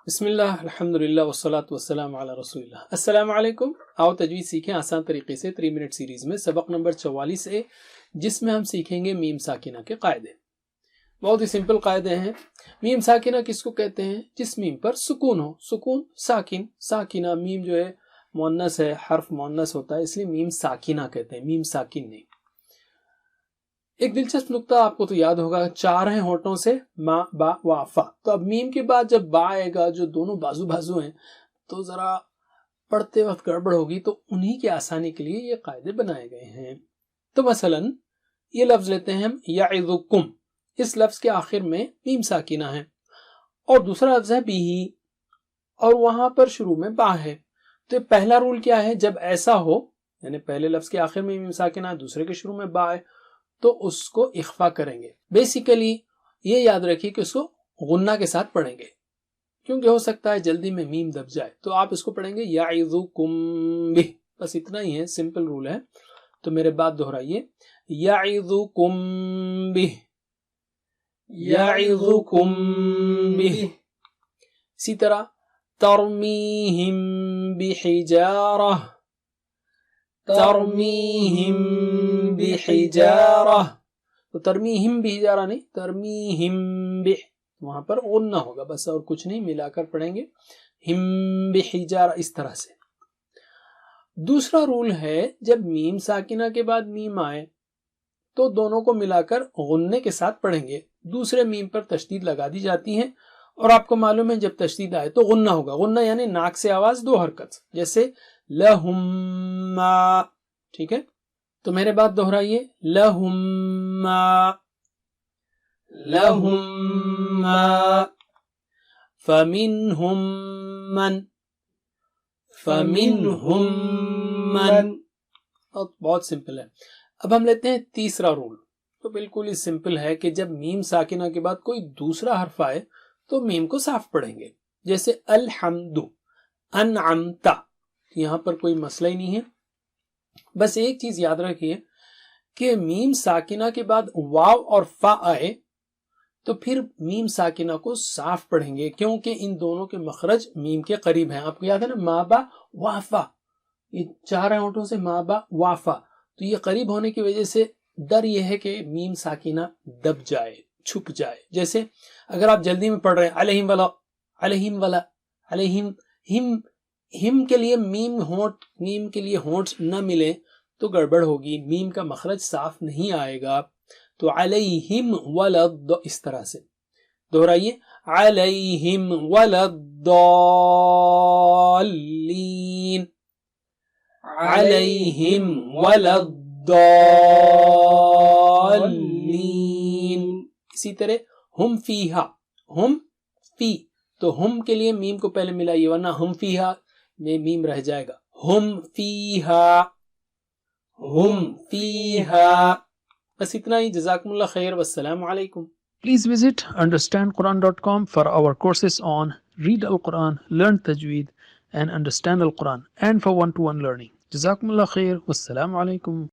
بسم اللہ الحمدللہ والصلاة والسلام علی رسول اللہ۔ السلام علیکم، آؤ تجوید سیکھیں آسان طریقے سے 3 منٹ سیریز میں سبق نمبر 44 جس میں ہم سیکھیں گے میم ساکنہ کے قاعدے۔ بہت ہی سمپل قاعدے ہیں۔ میم ساکنہ کس کو کہتے ہیں؟ جس میم پر سکون ہو، سکون ساکن، ساکنہ میم جو ہے مؤنث ہے، حرف مؤنث ہوتا ہے، اس لیے میم ساکنہ کہتے ہیں، میم ساکن نہیں۔ ایک دلچسپ نقطہ آپ کو تو یاد ہوگا، 4 ہیں ہونٹوں سے، ما با وا فا، تو اب میم کے بعد جب با آئے گا جو دونوں بازو ہیں تو ذرا پڑھتے وقت گڑبڑ ہوگی، تو انہی کی آسانی کے لیے یہ قاعدے بنائے گئے ہیں۔ تو مثلا یہ لفظ لیتے ہیں ہم یعظکم، اس لفظ کے آخر میں میم ساکنہ ہے، اور دوسرا لفظ ہے بیہی، اور وہاں پر شروع میں با ہے۔ تو پہلا رول کیا ہے؟ جب ایسا ہو، یعنی پہلے لفظ کے آخر میں میم ساکنہ ہے، دوسرے کے شروع میں با ہے، تو اس کو اخفا کریں گے۔ بیسیکلی یہ یاد رکھیے کہ اس کو غنہ کے ساتھ پڑھیں گے، کیونکہ ہو سکتا ہے جلدی میں میم دب جائے، تو آپ اس کو پڑھیں گے یعظکم بہ، بس اتنا ہی ہے، سمپل رول ہے۔ تو میرے بعد دہرائیے، یعظکم بہ، یعظکم بہ۔ اسی طرح ترمیہم بحجارہ، ترمیہم بحجارہ، تو ترمیہم بحجارہ نہیں، ترمیہم بہ، وہاں پر غنہ ہوگا بس، اور کچھ نہیں، ملا کر پڑھیں گے ہم بحجارہ، اس طرح سے۔ دوسرا رول ہے جب میم ساکنہ کے بعد میم آئے تو دونوں کو ملا کر غنے کے ساتھ پڑھیں گے، دوسرے میم پر تشدید لگا دی جاتی ہے، اور آپ کو معلوم ہے جب تشدید آئے تو غنہ ہوگا، غنہ یعنی ناک سے آواز 2 حرکت، جیسے لہم ما، ٹھیک ہے؟ تو میرے بعد دہرائیے، لہم ما، لہم ما، فمنہم من، فمنہم من۔ بہت سمپل ہے۔ اب ہم لیتے ہیں تیسرا رول، تو بالکل ہی سمپل ہے کہ جب میم ساکنہ کے بعد کوئی دوسرا حرف آئے تو میم کو صاف پڑھیں گے، جیسے الحمد، انعمتا، یہاں پر کوئی مسئلہ ہی نہیں ہے۔ بس ایک چیز یاد رکھیے کہ میم ساکنہ کے بعد واو اور فا آئے تو پھر میم ساکنہ کو صاف پڑھیں گے، کیونکہ ان دونوں کے مخرج میم کے قریب ہیں۔ آپ کو یاد ہے نا، ما با وا فا، یہ 4 ہونٹوں سے ما با وا فا، تو یہ قریب ہونے کی وجہ سے ڈر یہ ہے کہ میم ساکنہ دب جائے، چھپ جائے۔ جیسے اگر آپ جلدی میں پڑھ رہے ہیں علیہم ولا، علیہم ولا، علیہم، ہم کے لیے میم کے لیے ہونٹ نہ ملے تو گڑبڑ ہوگی، میم کا مخرج صاف نہیں آئے گا، تو علیہم ولد، اس طرح سے دہرائیے، علیہم ولداللین، علیہم ولداللین۔ اسی طرح ہم فیہا، ہم فی، تو ہم کے لیے میم کو پہلے ملائیے، ورنہ ہم فیہا میں میم رہ جائے گا، ہم فیہا، ہم فیہا۔ بس اتنا ہی، جزاکم اللہ خیر، والسلام علیکم۔ Please visit understandquran.com for our courses on Read Al-Quran, Learn Tajweed and Understand Al-Quran, and for one-to-one learning. Jazakumullah khair. Wassalamu alaikum.